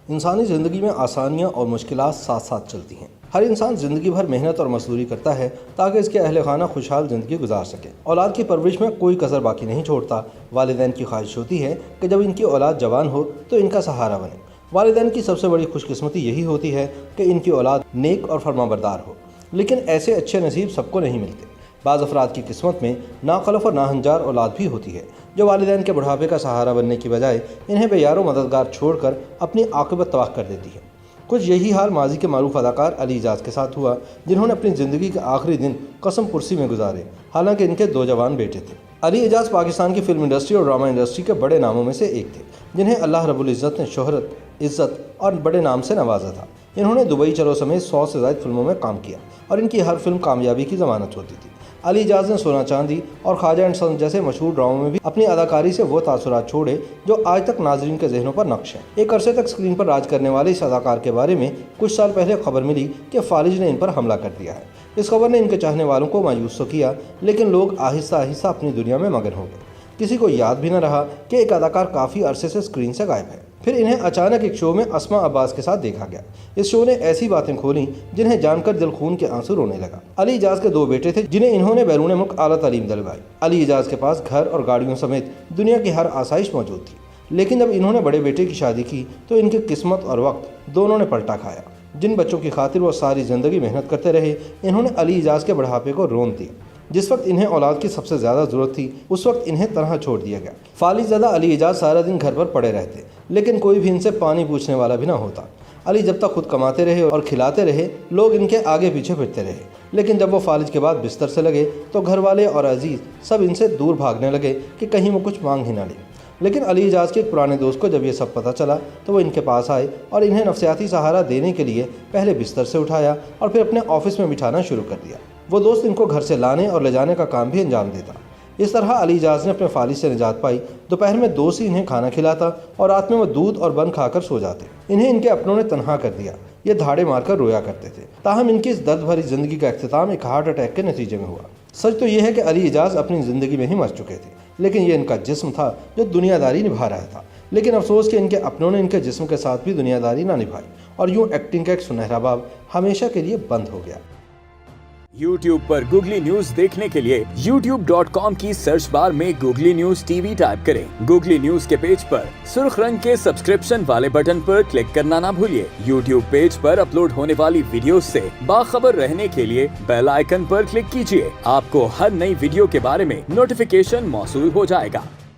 انسانی زندگی میں آسانیاں اور مشکلات ساتھ ساتھ چلتی ہیں۔ ہر انسان زندگی بھر محنت اور مزدوری کرتا ہے تاکہ اس کے اہل خانہ خوشحال زندگی گزار سکے۔ اولاد کی پرورش میں کوئی کسر باقی نہیں چھوڑتا۔ والدین کی خواہش ہوتی ہے کہ جب ان کی اولاد جوان ہو تو ان کا سہارا بنے۔ والدین کی سب سے بڑی خوش قسمتی یہی ہوتی ہے کہ ان کی اولاد نیک اور فرمانبردار ہو، لیکن ایسے اچھے نصیب سب کو نہیں ملتے۔ بعض افراد کی قسمت میں ناخلف اور ناہنجار اولاد بھی ہوتی ہے جو والدین کے بڑھاپے کا سہارا بننے کی بجائے انہیں بے یار و مددگار چھوڑ کر اپنی عاقبت تباہ کر دیتی ہے۔ کچھ یہی حال ماضی کے معروف اداکار علی اعجاز کے ساتھ ہوا، جنہوں نے اپنی زندگی کے آخری دن قسم پرسی میں گزارے، حالانکہ ان کے 2 جوان بیٹے تھے۔ علی اعجاز پاکستان کی فلم انڈسٹری اور ڈرامہ انڈسٹری کے بڑے ناموں میں سے ایک تھے، جنہیں اللہ رب العزت نے شہرت، عزت اور بڑے نام سے نوازا تھا۔ انہوں نے دبئی چلو سمیت 100 سے زائد فلموں میں کام کیا اور ان کی ہر فلم کامیابی کی ضمانت ہوتی تھی۔ علی اعجاز نے سونا چاندی اور خواجہ اینڈ سنز جیسے مشہور ڈراموں میں بھی اپنی اداکاری سے وہ تاثرات چھوڑے جو آج تک ناظرین کے ذہنوں پر نقش ہیں۔ ایک عرصے تک اسکرین پر راج کرنے والے اس اداکار کے بارے میں کچھ سال پہلے خبر ملی کہ فالج نے ان پر حملہ کر دیا ہے۔ اس خبر نے ان کے چاہنے والوں کو مایوس تو کیا، لیکن لوگ آہستہ آہستہ اپنی دنیا میں مگن ہو گئے۔ کسی کو یاد بھی نہ رہا کہ ایک اداکار کافی عرصے سے اسکرین سے غائب ہے۔ پھر انہیں اچانک ایک شو میں اسما عباس کے ساتھ دیکھا گیا۔ اس شو نے ایسی باتیں کھولیں جنہیں جان کر دل خون کے آنسو رونے لگا۔ علی اعجاز کے 2 بیٹے تھے جنہیں انہوں نے بیرون ملک اعلیٰ تعلیم دلوائی۔ علی اعجاز کے پاس گھر اور گاڑیوں سمیت دنیا کی ہر آسائش موجود تھی، لیکن جب انہوں نے بڑے بیٹے کی شادی کی تو ان کی قسمت اور وقت دونوں نے پلٹا کھایا۔ جن بچوں کی خاطر وہ ساری زندگی محنت کرتے رہے، انہوں نے علی اعجاز کے بڑھاپے کو رون دیا۔ جس وقت انہیں اولاد کی سب سے زیادہ ضرورت تھی، اس وقت انہیں تنہا چھوڑ دیا گیا۔ فالج زدہ علی اعجاز سارا دن گھر پر پڑے رہتے، لیکن کوئی بھی ان سے پانی پوچھنے والا بھی نہ ہوتا۔ علی جب تک خود کماتے رہے اور کھلاتے رہے، لوگ ان کے آگے پیچھے پھرتے رہے، لیکن جب وہ فالج کے بعد بستر سے لگے تو گھر والے اور عزیز سب ان سے دور بھاگنے لگے کہ کہیں وہ کچھ مانگ ہی نہ لیں۔ لیکن علی اعجاز کے ایک پرانے دوست کو جب یہ سب پتہ چلا تو وہ ان کے پاس آئے اور انہیں نفسیاتی سہارا دینے کے لیے پہلے بستر سے اٹھایا اور پھر اپنے آفس میں بٹھانا شروع کر دیا۔ وہ دوست ان کو گھر سے لانے اور لے جانے کا کام بھی انجام دیتا۔ اس طرح علی اعجاز نے اپنے فالج سے نجات پائی۔ دوپہر میں دوست ہی انہیں کھانا کھلاتا اور رات میں وہ دودھ اور بن کھا کر سو جاتے۔ انہیں ان کے اپنوں نے تنہا کر دیا، یہ دھاڑے مار کر رویا کرتے تھے۔ تاہم ان کی اس درد بھری زندگی کا اختتام ایک ہارٹ اٹیک کے نتیجے میں ہوا۔ سچ تو یہ ہے کہ علی اعجاز اپنی زندگی میں ہی مر چکے تھے، لیکن یہ ان کا جسم تھا جو دنیا داری نبھا رہا تھا۔ لیکن افسوس کہ ان کے اپنوں نے ان کے جسم کے ساتھ بھی دنیا داری نہ نبھائی اور یوں ایکٹنگ کا ایک سنہرا باب ہمیشہ کے لیے بند ہو گیا۔ YouTube پر گوگلی نیوز دیکھنے کے لیے youtube.com کی سرچ بار میں googly news T V type کریں۔ گوگلی نیوز کے پیج پر سرخ رنگ کے سبسکرپشن والے بٹن پر کلک کرنا نہ بھولیے۔ YouTube پیج پر اپلوڈ ہونے والی ویڈیوز سے باخبر رہنے کے لیے بیل آئیکن پر کلک کیجیے۔ آپ کو ہر نئی ویڈیو کے بارے میں نوٹیفیکیشن موصول ہو جائے گا۔